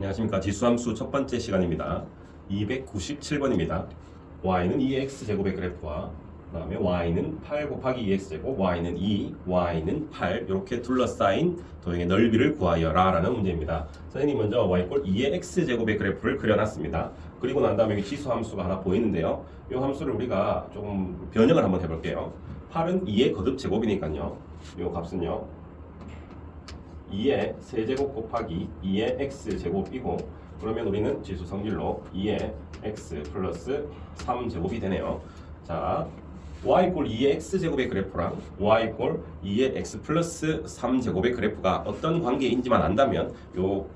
안녕하십니까. 지수함수 첫 번째 시간입니다. 297번입니다. y는 2x제곱의 그래프와 그 다음에 y는 8 곱하기 2x제곱, y는 2, y는 8 이렇게 둘러싸인 도형의 넓이를 구하여라 라는 문제입니다. 선생님 먼저 y 꼴 2의 x제곱의 그래프를 그려놨습니다. 그리고 난 다음에 여기 지수함수가 하나 보이는데요. 이 함수를 우리가 조금 변형을 한번 해볼게요. 8은 2의 거듭제곱이니까요. 이 값은요 2의 세제곱 곱하기 2의 x제곱이고, 그러면 우리는 지수 성질로 2의 x 플러스 3제곱이 되네요. 자, y 꼴 2의 x제곱의 그래프랑 y 꼴 2의 x 플러스 3제곱의 그래프가 어떤 관계인지만 안다면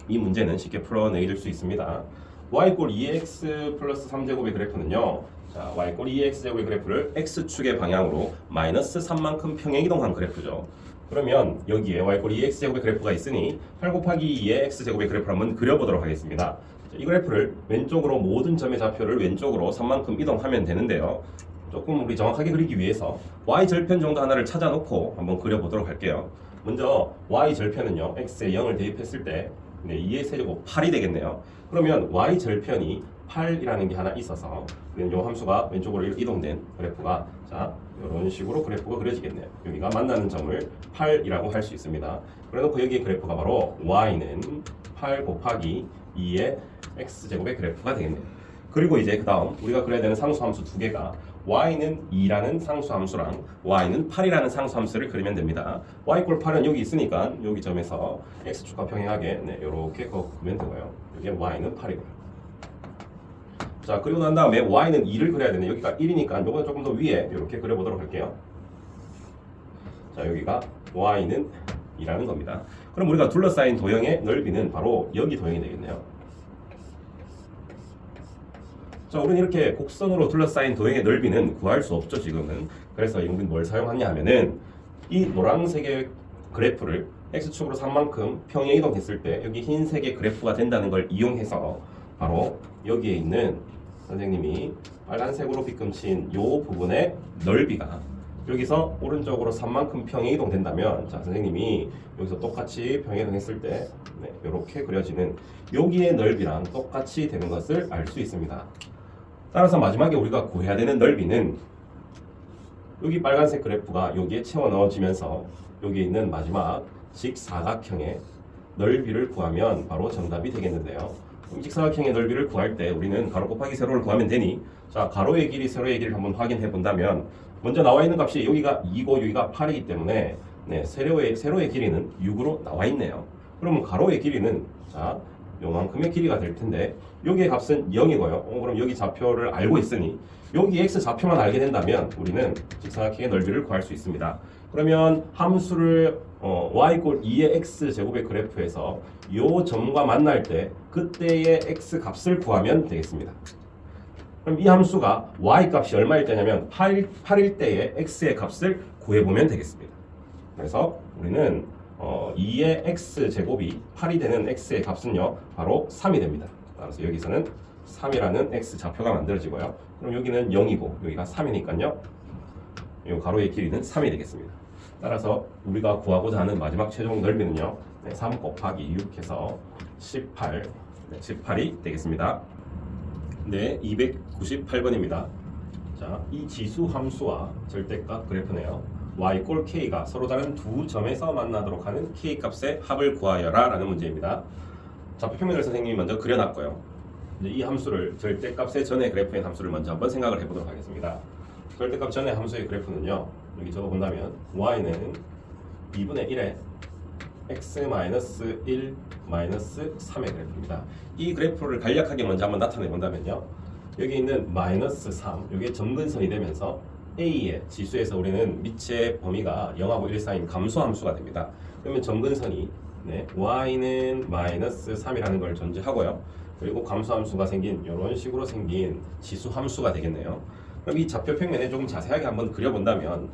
이 문제는 쉽게 풀어내줄 수 있습니다. y 꼴 2의 x 플러스 3제곱의 그래프는요, 자, y 꼴 2의 x제곱의 그래프를 x축의 방향으로 마이너스 3만큼 평행이동한 그래프죠. 그러면 여기에 y 꼴 2의 x제곱의 그래프가 있으니 8 곱하기 2의 x제곱의 그래프를 한번 그려보도록 하겠습니다. 이 그래프를 왼쪽으로 모든 점의 좌표를 왼쪽으로 3만큼 이동하면 되는데요. 조금 우리 정확하게 그리기 위해서 y절편 정도 하나를 찾아놓고 한번 그려보도록 할게요. 먼저 y절편은요, x에 0을 대입했을 때 2의 세제곱 8이 되겠네요. 그러면 y절편이 8이라는 게 하나 있어서 이 함수가 왼쪽으로 이동된 그래프가, 자, 이런 식으로 그래프가 그려지겠네요. 여기가 만나는 점을 8이라고 할 수 있습니다. 그래놓고 여기에 그래프가 바로 y는 8 곱하기 2의 x제곱의 그래프가 되겠네요. 그리고 이제 그 다음 우리가 그려야 되는 상수함수 두 개가 y는 2라는 상수함수랑 y는 8이라는 상수함수를 그리면 됩니다. y 꼴 8은 여기 있으니까 여기 점에서 x축과 평행하게 이렇게 그으면 되고요. 여기 y는 8이고요. 자, 그리고 난 다음에 y는 2를 그려야 되네. 여기가 1이니까 이거보다 조금 더 위에 이렇게 그려보도록 할게요. 자, 여기가 y는 2라는 겁니다. 그럼 우리가 둘러싸인 도형의 넓이는 바로 여기 도형이 되겠네요. 자, 우리는 이렇게 곡선으로 둘러싸인 도형의 넓이는 구할 수 없죠, 지금은. 그래서 우리는 뭘 사용하냐 하면은 이 노란색의 그래프를 x축으로 3만큼 평행 이동했을 때 여기 흰색의 그래프가 된다는 걸 이용해서 바로 여기에 있는 선생님이 빨간색으로 빗금친 이 부분의 넓이가 여기서 오른쪽으로 3만큼 평행 이동된다면, 자, 선생님이 여기서 똑같이 평행 이동했을 때 이렇게 그려지는 여기의 넓이랑 똑같이 되는 것을 알 수 있습니다. 따라서 마지막에 우리가 구해야 되는 넓이는 여기 빨간색 그래프가 여기에 채워 넣어지면서 여기 있는 마지막 직사각형의 넓이를 구하면 바로 정답이 되겠는데요. 직사각형의 넓이를 구할 때 우리는 가로 곱하기 세로를 구하면 되니, 자, 가로의 길이 세로의 길이를 한번 확인해 본다면 먼저 나와 있는 값이 여기가 2고 여기가 8이기 때문에 세로의 길이는 6으로 나와 있네요. 그러면 가로의 길이는, 자, 요만큼의 길이가 될 텐데 여기의 값은 0이고요. 그럼 여기 좌표를 알고 있으니 여기 x 좌표만 알게 된다면 우리는 직사각형의 넓이를 구할 수 있습니다. 그러면 함수를 y 꼴 2의 x제곱의 그래프에서 이 점과 만날 때 그때의 x 값을 구하면 되겠습니다. 그럼 이 함수가 y 값이 얼마일 때냐면 8일 때의 x의 값을 구해보면 되겠습니다. 그래서 우리는 2의 x제곱이 8이 되는 x의 값은요 바로 3이 됩니다. 따라서 여기서는 3이라는 x 좌표가 만들어지고요. 그럼 여기는 0이고 여기가 3이니까요 이 가로의 길이는 3이 되겠습니다. 따라서 우리가 구하고자 하는 마지막 최종 넓이는요 3 곱하기 6 해서 18이 되겠습니다. 네, 298번입니다. 자, 이 지수 함수와 절대값 그래프네요. y 꼴 k가 서로 다른 두 점에서 만나도록 하는 k 값의 합을 구하여라 라는 문제입니다. 좌표평면을 선생님이 먼저 그려놨고요. 이제 이 함수를 절대값의 전의 그래프의 함수를 먼저 한번 생각을 해보도록 하겠습니다. 절대값 전의 함수의 그래프는요, 여기 적어본다면 y는 2분의 1에 x-1 3의 그래프입니다. 이 그래프를 간략하게 먼저 한번 나타내 본다면요, 여기 있는 -3, 이게 점근선이 되면서 a의 지수에서 우리는 밑의 범위가 0하고 1 사이인 감소함수가 됩니다. 그러면 점근선이 y는 -3이라는 걸 전제하고요. 그리고 감소함수가 생긴 이런 식으로 생긴 지수함수가 되겠네요. 그럼 이 좌표평면에 조금 자세하게 한번 그려본다면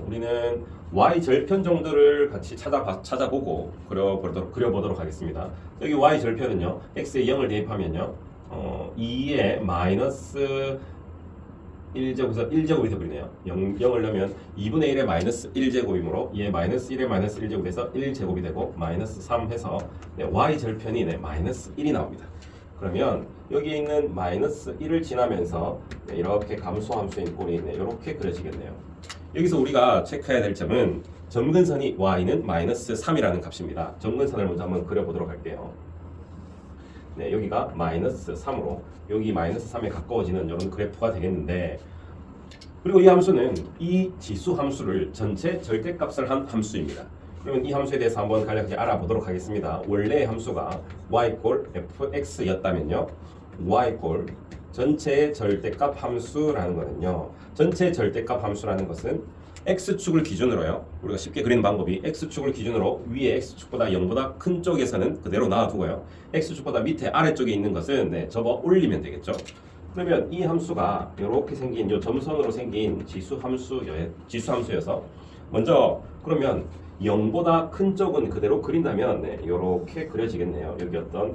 우리는 y절편 정도를 같이 찾아보고 그려보도록 하겠습니다. 여기 y절편은요 x에 0을 대입하면요 2의 마이너스 1제곱에서 1제곱이 되어버리네요. 0을 넣으면 2분의 1의 마이너스 1제곱이므로 얘 마이너스 1의 마이너스 1제곱에서 1제곱이 되고 마이너스 3 해서 네, y절편이 네, 마이너스 1이 나옵니다. 그러면 여기에 있는 마이너스 1을 지나면서 네, 이렇게 감소함수인 꼴이 네, 이렇게 그려지겠네요. 여기서 우리가 체크해야 될 점은 점근선이 y는 마이너스 3이라는 값입니다. 점근선을 먼저 한번 그려보도록 할게요. 네, 여기가 마이너스 3으로 여기 마이너스 3에 가까워지는 이런 그래프가 되겠는데, 그리고 이 함수는 이 지수 함수를 전체 절대값을 한 함수입니다. 그러면 이 함수에 대해서 한번 간략히 알아보도록 하겠습니다. 원래의 함수가 y 꼴 fx였다면요, y 꼴 전체의 절대값 함수라는 거는요, 전체 절대값 함수라는 것은 x축을 기준으로요, 우리가 쉽게 그리는 방법이 x축을 기준으로 위에 x축보다 0보다 큰 쪽에서는 그대로 놔두고요, x축보다 밑에 아래쪽에 있는 것은 네, 접어 올리면 되겠죠. 그러면 이 함수가 이렇게 생긴 이 점선으로 생긴 지수 함수여서 먼저 그러면 0보다 큰 쪽은 그대로 그린다면 네, 이렇게 그려지겠네요. 여기 어떤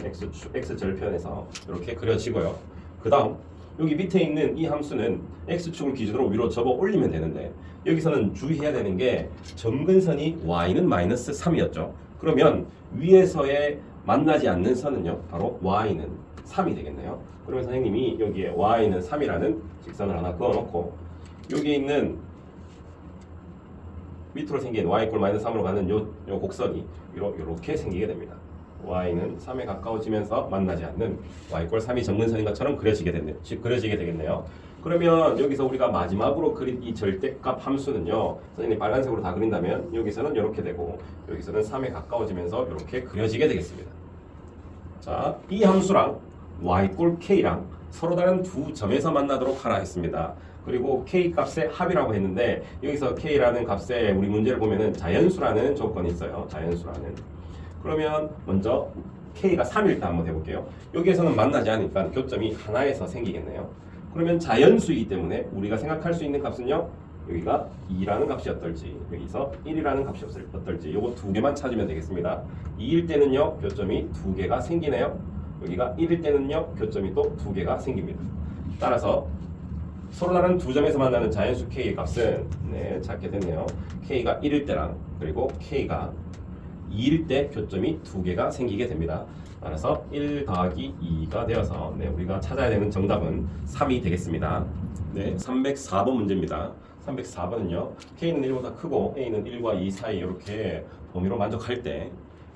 x절편에서 이렇게 그려지고요. 그 다음 여기 밑에 있는 이 함수는 x축을 기준으로 위로 접어 올리면 되는데, 여기서는 주의해야 되는 게 점근선이 y는 마이너스 3이었죠. 그러면 위에서의 만나지 않는 선은요, 바로 y는 3이 되겠네요. 그러면 선생님이 여기에 y는 3이라는 직선을 하나 그어놓고 여기에 있는 밑으로 생긴 y 꼴 마이너스 3으로 가는 요 곡선이 이렇게 생기게 됩니다. y는 3에 가까워지면서 만나지 않는 y 꼴 3이 점근선인 것처럼 그려지게 되겠네요. 그러면 여기서 우리가 마지막으로 그린 이 절대값 함수는요, 선생님이 빨간색으로 다 그린다면 여기서는 이렇게 되고 여기서는 3에 가까워지면서 이렇게 그려지게 되겠습니다. 자, 이 함수랑 y 꼴 k랑 서로 다른 두 점에서 만나도록 하라 했습니다. 그리고 k 값의 합이라고 했는데, 여기서 k라는 값에 우리 문제를 보면은 자연수라는 조건이 있어요. 자연수라는. 그러면 먼저 k가 3일 때 한번 해볼게요. 여기에서는 만나지 않으니까 교점이 하나에서 생기겠네요. 그러면 자연수이기 때문에 우리가 생각할 수 있는 값은요, 여기가 2라는 값이 어떨지, 여기서 1이라는 값이 어떨지, 요거 두 개만 찾으면 되겠습니다. 2일 때는요, 교점이 두 개가 생기네요. 여기가 1일 때는요, 교점이 또 두 개가 생깁니다. 따라서 서로 다른 두 점에서 만나는 자연수 k의 값은 네, 찾게 됐네요. k가 1일 때랑 그리고 k가 2일 때 교점이 두 개가 생기게 됩니다. 따라서 1 더하기 2가 되어서 네, 우리가 찾아야 되는 정답은 3이 되겠습니다. 네, 304번 문제입니다. 304번은요, k는 1보다 크고 a는 1과 2 사이 이렇게 범위로 만족할 때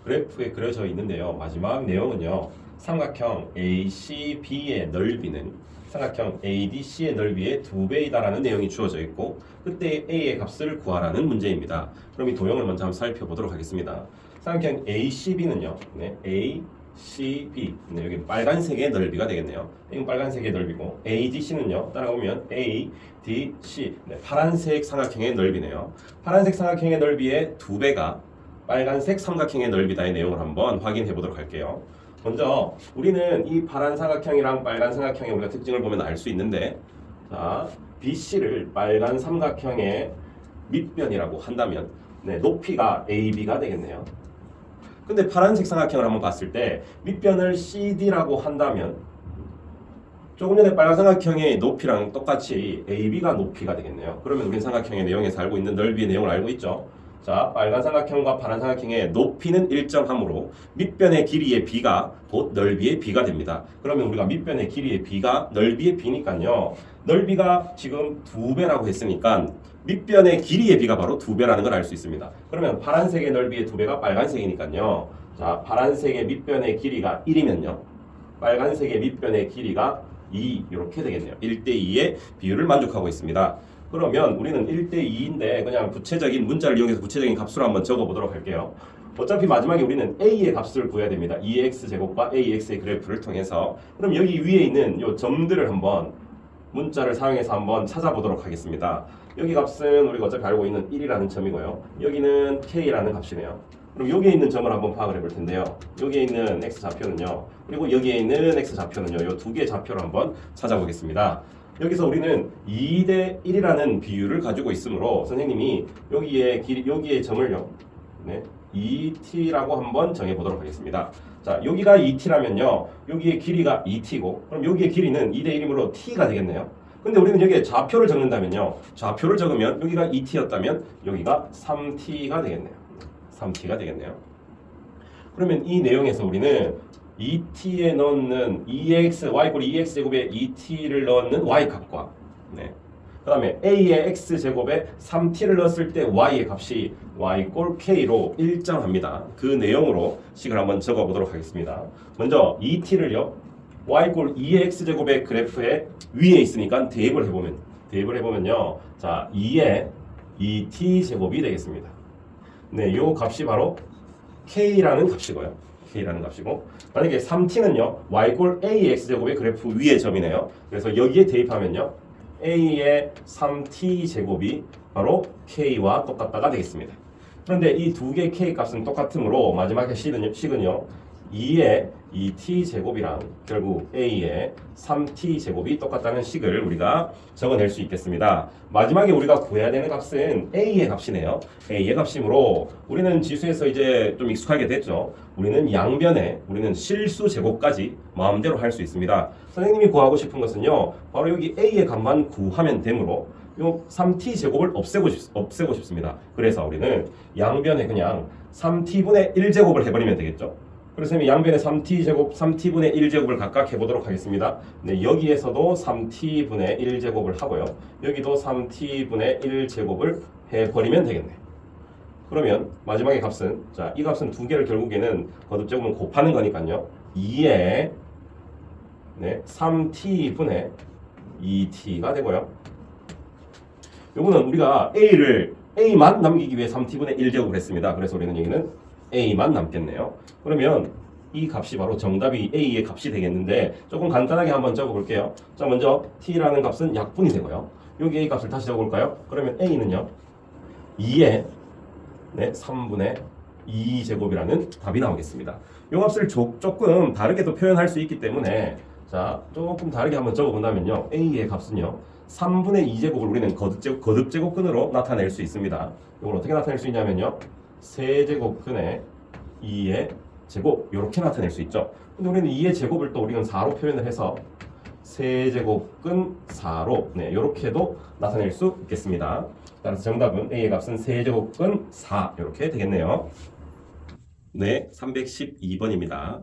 그래프에 그려져 있는데요, 마지막 내용은요, 삼각형 ACB의 넓이는 삼각형 ADC의 넓이의 2배이다라는 내용이 주어져 있고, 그때 A의 값을 구하라는 문제입니다. 그럼 이 도형을 먼저 한번 살펴보도록 하겠습니다. 삼각형 ACB는요, 네, ACB, 네, 여기 빨간색의 넓이가 되겠네요. 이건 빨간색의 넓이고, ADC는요, 따라오면 ADC, 네, 파란색 삼각형의 넓이네요. 파란색 삼각형의 넓이의 2배가 빨간색 삼각형의 넓이다의 내용을 한번 확인해 보도록 할게요. 먼저 우리는 이 파란 삼각형이랑 빨간 삼각형의 우리가 특징을 보면 알 수 있는데, 자, BC를 빨간 삼각형의 밑변이라고 한다면 네, 높이가 AB가 되겠네요. 근데 파란색 삼각형을 한번 봤을 때 밑변을 CD라고 한다면 조금 전에 빨간 삼각형의 높이랑 똑같이 AB가 높이가 되겠네요. 그러면 우리는 삼각형의 내용에서 알고 있는 넓이의 내용을 알고 있죠. 자, 빨간 삼각형과 파란 삼각형의 높이는 일정하므로 밑변의 길이의 b가 곧 넓이의 b가 됩니다. 그러면 우리가 밑변의 길이의 b가 넓이의 b니까요, 넓이가 지금 2배라고 했으니까 밑변의 길이의 b가 바로 2배라는 걸 알 수 있습니다. 그러면 파란색의 넓이의 2배가 빨간색이니까요, 자, 파란색의 밑변의 길이가 1이면요, 빨간색의 밑변의 길이가 2 이렇게 되겠네요. 1대2의 비율을 만족하고 있습니다. 그러면 우리는 1대2인데 그냥 구체적인 문자를 이용해서 구체적인 값으로 한번 적어보도록 할게요. 어차피 마지막에 우리는 a의 값을 구해야 됩니다. 2x제곱과 ax의 그래프를 통해서. 그럼 여기 위에 있는 이 점들을 한번 문자를 사용해서 한번 찾아보도록 하겠습니다. 여기 값은 우리가 어차피 알고 있는 1이라는 점이고요, 여기는 k라는 값이네요. 그럼 여기에 있는 점을 한번 파악을 해볼 텐데요, 여기에 있는 x좌표는요, 그리고 여기에 있는 x좌표는요, 이 두 개의 좌표를 한번 찾아보겠습니다. 여기서 우리는 2대 1이라는 비율을 가지고 있으므로 선생님이 여기에 점을요, 네, 2t라고 한번 정해보도록 하겠습니다. 자, 여기가 2t라면요, 여기의 길이가 2t고, 그럼 여기의 길이는 2대 1이므로 t가 되겠네요. 근데 우리는 여기에 좌표를 적는다면요. 좌표를 적으면 여기가 2t였다면 여기가 3t가 되겠네요. 3t가 되겠네요. 그러면 이 내용에서 우리는 2t에 넣는 2x, y = 2x 제곱에 2t를 넣는 y 값과 네. 그 다음에 a의 x 제곱에 3t를 넣었을 때 y의 값이 y 꼴 k로 일정합니다. 그 내용으로 식을 한번 적어보도록 하겠습니다. 먼저 2t를요. y 꼴 2의 x 제곱의 그래프에 위에 있으니까 대입을 해보면요. 자, 2의 2t 제곱이 되겠습니다. 네, 요 값이 바로 k라는 값이고요. k라는 값이고 만약에 3t는요. y 꼴 a의 x 제곱의 그래프 위의 점이네요. 그래서 여기에 대입하면요. a의 3t 제곱이 바로 k와 똑같다가 되겠습니다. 그런데 이 두 개의 k 값은 똑같으므로 마지막에 식은요. 2의 2t 제곱이랑 결국 a의 3t 제곱이 똑같다는 식을 우리가 적어낼 수 있겠습니다. 마지막에 우리가 구해야 되는 값은 a의 값이네요. a의 값이므로 우리는 지수에서 이제 좀 익숙하게 됐죠. 우리는 양변에 우리는 실수 제곱까지 마음대로 할 수 있습니다. 선생님이 구하고 싶은 것은요. 바로 여기 a의 값만 구하면 되므로 요 3t 제곱을 없애고 싶습니다. 그래서 우리는 양변에 그냥 3t분의 1제곱을 해버리면 되겠죠. 그래서 양변에 3t제곱, 3t분의 1제곱을 각각 해보도록 하겠습니다. 네, 여기에서도 3t분의 1제곱을 하고요. 여기도 3t분의 1제곱을 해버리면 되겠네. 그러면 마지막의 값은 자, 이 값은 두 개를 결국에는 거듭제곱은 곱하는 거니까요. 2에 네, 3t분의 2t가 되고요. 요거는 우리가 a만 남기기 위해 3t분의 1제곱을 했습니다. 그래서 우리는 여기는 a만 남겠네요. 그러면 이 값이 바로 정답이 a의 값이 되겠는데 조금 간단하게 한번 적어볼게요. 자, 먼저 t라는 값은 약분이 되고요. 여기 a 값을 다시 적어볼까요? 그러면 a는요. 2의 네, 3분의 2제곱이라는 답이 나오겠습니다. 이 값을 조금 다르게도 표현할 수 있기 때문에 자, 조금 다르게 한번 적어본다면요. a의 값은요. 3분의 2제곱을 우리는 거듭제곱근으로 나타낼 수 있습니다. 이걸 어떻게 나타낼 수 있냐면요. 세제곱근의 2의 제곱 이렇게 나타낼 수 있죠. 근데 우리는 2의 제곱을 또 우리는 4로 표현을 해서 세제곱근 4로 네, 이렇게도 나타낼 수 있겠습니다. 따라서 정답은 a의 값은 세제곱근 4 이렇게 되겠네요. 네, 312번입니다.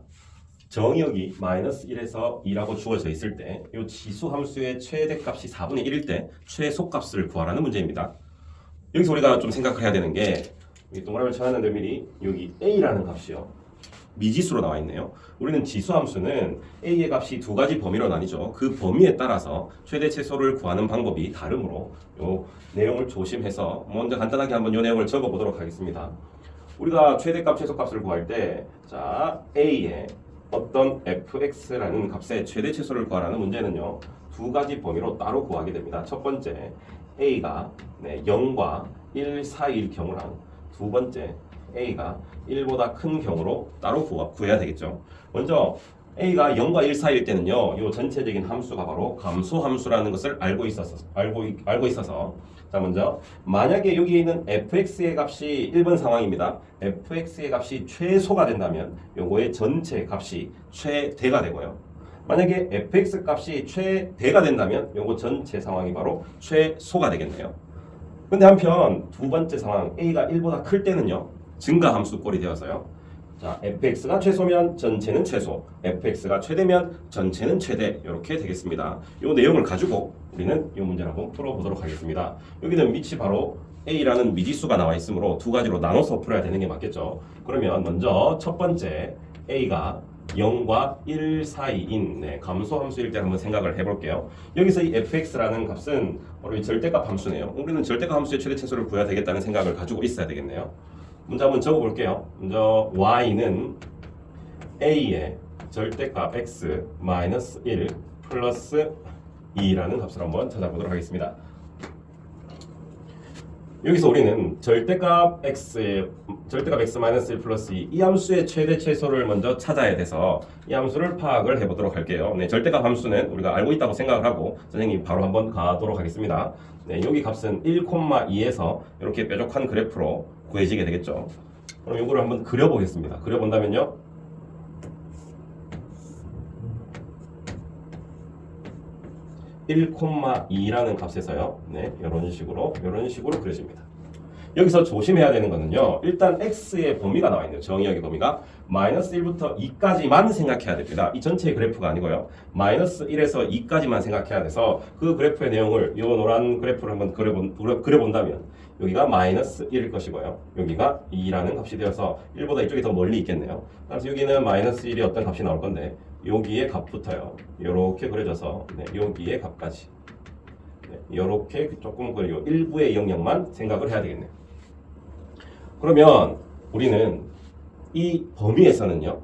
정의역이 마이너스 1에서 2라고 주어져 있을 때 이 지수 함수의 최대값이 4분의 1일 때 최소값을 구하라는 문제입니다. 여기서 우리가 좀 생각을 해야 되는 게 이 동그라미를 쳐놨는데 미리 여기 a라는 값이요. 미지수로 나와 있네요. 우리는 지수 함수는 a의 값이 두 가지 범위로 나뉘죠. 그 범위에 따라서 최대 최소를 구하는 방법이 다르므로 이 내용을 조심해서 먼저 간단하게 한번 이 내용을 적어 보도록 하겠습니다. 우리가 최대값 최소값을 구할 때 자, a의 어떤 fx라는 값의 최대 최소를 구하라는 문제는요. 두 가지 범위로 따로 구하게 됩니다. 첫 번째 a가 0과 1 사이일 경우랑 두 번째 a가 1보다 큰 경우로 따로 구해야 되겠죠. 먼저 a가 0과 1 사이일 때는요. 이 전체적인 함수가 바로 감소함수라는 것을 알고 있어서 자, 먼저 만약에 여기에 있는 fx의 값이 1번 상황입니다. fx의 값이 최소가 된다면 요거의 전체 값이 최대가 되고요. 만약에 fx 값이 최대가 된다면 요거 전체 상황이 바로 최소가 되겠네요. 근데 한편 두 번째 상황 a가 1보다 클 때는요. 증가함수 꼴이 되어서요. 자, fx가 최소면 전체는 최소, fx가 최대면 전체는 최대 이렇게 되겠습니다. 이 내용을 가지고 우리는 이 문제를 한번 풀어보도록 하겠습니다. 여기는 밑이 바로 a라는 미지수가 나와 있으므로 두 가지로 나눠서 풀어야 되는 게 맞겠죠. 그러면 먼저 첫 번째 a가 0과 1 사이인 감소함수일 때 한번 생각을 해볼게요. 여기서 이 fx라는 값은 바로 이 절대값 함수네요. 우리는 절대값 함수의 최대 최소를 구해야 되겠다는 생각을 가지고 있어야 되겠네요. 문제 한번 적어볼게요. 먼저 y는 a의 절대값 x 마이너스 1 플러스 2라는 값을 한번 찾아보도록 하겠습니다. 여기서 우리는 절대값 x 마이너스 1 플러스 2 이 함수의 최대 최소를 먼저 찾아야 돼서 이 함수를 파악을 해보도록 할게요. 네, 절대값 함수는 우리가 알고 있다고 생각을 하고 선생님 바로 한번 가도록 하겠습니다. 네, 여기 값은 1,2에서 이렇게 뾰족한 그래프로 구해지게 되겠죠. 그럼 이거를 한번 그려보겠습니다. 그려본다면요. 1,2라는 값에서요. 네, 이런 식으로 그려집니다. 여기서 조심해야 되는 거는요. 일단 x의 범위가 나와 있네요. 정의역의 범위가 마이너스 1부터 2까지만 생각해야 됩니다. 이 전체의 그래프가 아니고요. 마이너스 1에서 2까지만 생각해야 돼서 그 그래프의 내용을 이 노란 그래프를 한번 그려본다면 여기가 마이너스 1일 것이고요. 여기가 2라는 값이 되어서 1보다 이쪽이 더 멀리 있겠네요. 그래서 여기는 마이너스 1이 어떤 값이 나올 건데 여기의 값부터요. 이렇게 그려져서 네, 여기의 값까지 이렇게 조금 그리고 일부의 영역만 생각을 해야 되겠네요. 그러면 우리는 이 범위에서는요,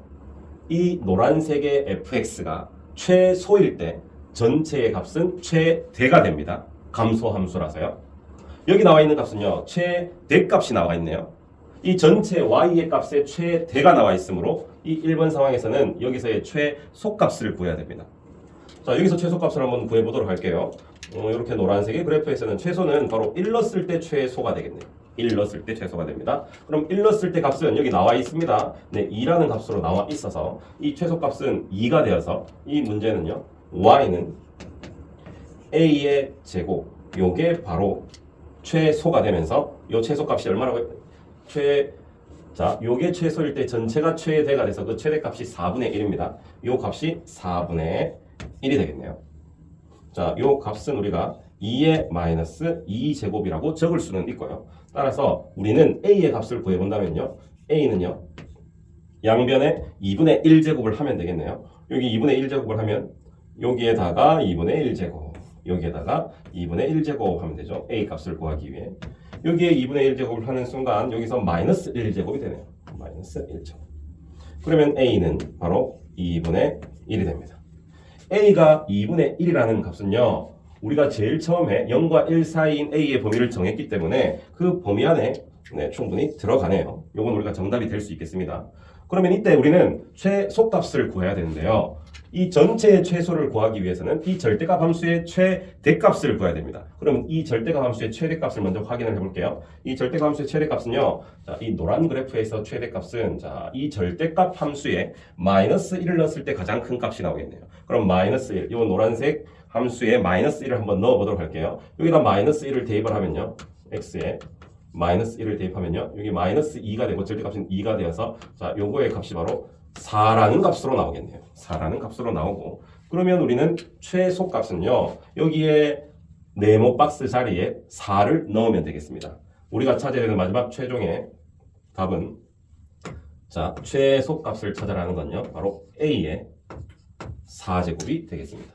이 노란색의 fx가 최소일 때 전체의 값은 최대가 됩니다. 감소함수라서요. 여기 나와 있는 값은요, 최대값이 나와 있네요. 이 전체 y의 값의 최대가 나와 있으므로 이 1번 상황에서는 여기서의 최소값을 구해야 됩니다. 자, 여기서 최소값을 한번 구해보도록 할게요. 이렇게 노란색의 그래프에서는 최소는 바로 1 넣었을 때 최소가 되겠네요. 1 넣었을 때 최소가 됩니다. 그럼 1 넣었을 때 값은 여기 나와 있습니다. 네, 2라는 값으로 나와 있어서 이 최소값은 2가 되어서 이 문제는요. y는 a의 제곱, 요게 바로 최소가 되면서 요 최소값이 얼마라고 자, 요게 최소일 때 전체가 최대가 돼서 그 최대값이 4분의 1입니다. 요 값이 4분의 1이 되겠네요. 자, 요 값은 우리가 2의 마이너스 2제곱이라고 적을 수는 있고요. 따라서 우리는 a의 값을 구해본다면요. a는요. 양변에 2분의 1제곱을 하면 되겠네요. 여기 2분의 1제곱을 하면 여기에다가 2분의 1제곱, 여기에다가 2분의 1제곱 하면 되죠. a 값을 구하기 위해. 여기에 2분의 1제곱을 하는 순간 여기서 마이너스 1제곱이 되네요. 마이너스 1제곱. 그러면 a는 바로 2분의 1이 됩니다. a가 2분의 1이라는 값은요. 우리가 제일 처음에 0과 1 사이인 a의 범위를 정했기 때문에 그 범위 안에 충분히 들어가네요. 이건 우리가 정답이 될 수 있겠습니다. 그러면 이때 우리는 최소값을 구해야 되는데요. 이 전체의 최소를 구하기 위해서는 이 절대값 함수의 최대값을 구해야 됩니다. 그럼 이 절대값 함수의 최대값을 먼저 확인을 해볼게요. 이 절대값 함수의 최대값은요. 자, 이 노란 그래프에서 최대값은 자, 이 절대값 함수에 마이너스 1을 넣었을 때 가장 큰 값이 나오겠네요. 그럼 마이너스 1, 이 노란색 함수에 마이너스 1을 한번 넣어보도록 할게요. 여기다 마이너스 1을 대입을 하면요. x에 마이너스 1을 대입하면요. 여기 마이너스 2가 되고 절대값은 2가 되어서 자, 요거의 값이 바로 4라는 값으로 나오겠네요. 4라는 값으로 나오고 그러면 우리는 최소값은요. 여기에 네모 박스 자리에 4를 넣으면 되겠습니다. 우리가 찾아야 되는 마지막 최종의 답은 자, 최소값을 찾아라는 건요. 바로 a의 4제곱이 되겠습니다.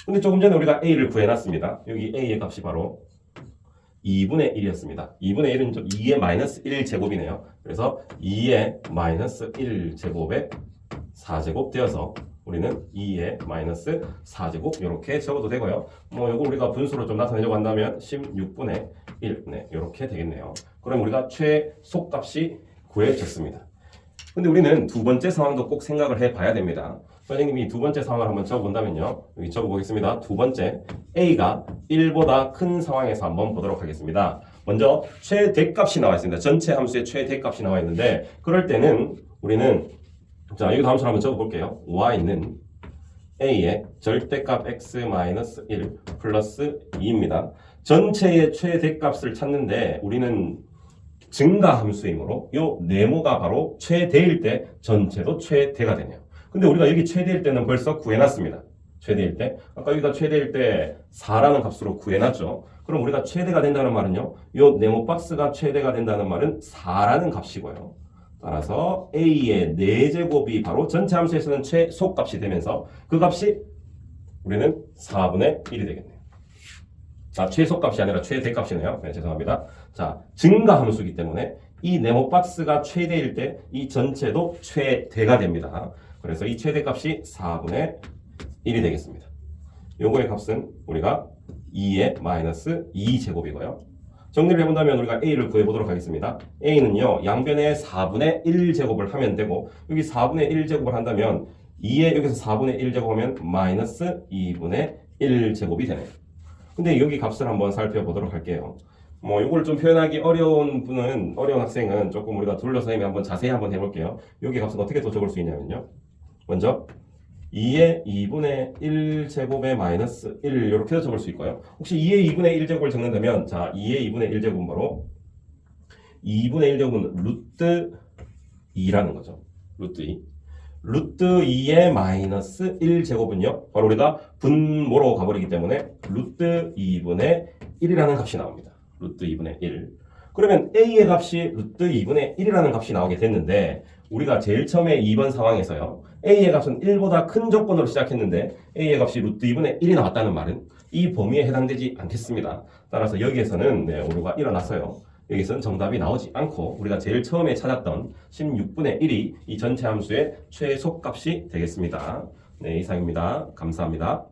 근데 조금 전에 우리가 a를 구해놨습니다. 여기 a의 값이 바로 2분의 1이었습니다. 2분의 1은 2의 마이너스 1제곱이네요. 그래서 2의 마이너스 1제곱에 4제곱 되어서 우리는 2의 마이너스 4제곱 이렇게 적어도 되고요. 뭐 이거 우리가 분수로 좀 나타내려고 한다면 16분의 1 이렇게 되겠네요. 그럼 우리가 최소값이 구해졌습니다. 근데 우리는 두 번째 상황도 꼭 생각을 해봐야 됩니다. 선생님이 두 번째 상황을 한번 적어본다면요. 여기 적어보겠습니다. 두 번째, a가 1보다 큰 상황에서 한번 보도록 하겠습니다. 먼저 최대값이 나와 있습니다. 전체 함수의 최대값이 나와 있는데 그럴 때는 우리는 자, 여기도 함수를 한번 적어볼게요. y는 a의 절대값 x-1 플러스 2입니다. 전체의 최대값을 찾는데 우리는 증가 함수이므로 이 네모가 바로 최대일 때 전체도 최대가 되네요. 근데 우리가 여기 최대일 때는 벌써 구해놨습니다. 최대일 때. 아까 여기가 최대일 때 4라는 값으로 구해놨죠. 그럼 우리가 최대가 된다는 말은요. 이 네모 박스가 최대가 된다는 말은 4라는 값이고요. 따라서 a의 4제곱이 바로 전체 함수에서는 최소값이 되면서 그 값이 우리는 4분의 1이 되겠네요. 아, 최소값이 아니라 최대값이네요. 네, 죄송합니다. 자, 증가 함수이기 때문에 이 네모 박스가 최대일 때 이 전체도 최대가 됩니다. 그래서 이 최대값이 4분의 1이 되겠습니다. 요거의 값은 우리가 2의 마이너스 2제곱이고요. 정리를 해본다면 우리가 a를 구해보도록 하겠습니다. a는요. 양변에 4분의 1제곱을 하면 되고 여기 4분의 1제곱을 한다면 2에 여기서 4분의 1제곱 하면 마이너스 2분의 1제곱이 되네요. 근데 여기 값을 한번 살펴보도록 할게요. 뭐 이걸 좀 표현하기 어려운 학생은 조금 우리가 둘러서 한번 자세히 한번 해볼게요. 여기 값은 어떻게 또 적을 수 있냐면요. 먼저 2의 2분의 1제곱에 마이너스 1 이렇게도 적을 수 있고요. 혹시 2의 2분의 1제곱을 적는다면 자 2의 2분의 1제곱은 바로 2분의 1제곱은 루트 2라는 거죠. 루트 2. 루트 2의 마이너스 1제곱은요. 바로 우리가 분모로 가버리기 때문에 루트 2분의 1이라는 값이 나옵니다. 루트 2분의 1. 그러면 a의 값이 루트 2분의 1이라는 값이 나오게 됐는데 우리가 제일 처음에 2번 상황에서요. a의 값은 1보다 큰 조건으로 시작했는데 a의 값이 루트 2분의 1이 나왔다는 말은 이 범위에 해당되지 않겠습니다. 따라서 여기에서는 오류가 일어났어요. 여기서는 정답이 나오지 않고 우리가 제일 처음에 찾았던 16분의 1이 이 전체 함수의 최소값이 되겠습니다. 네, 이상입니다. 감사합니다.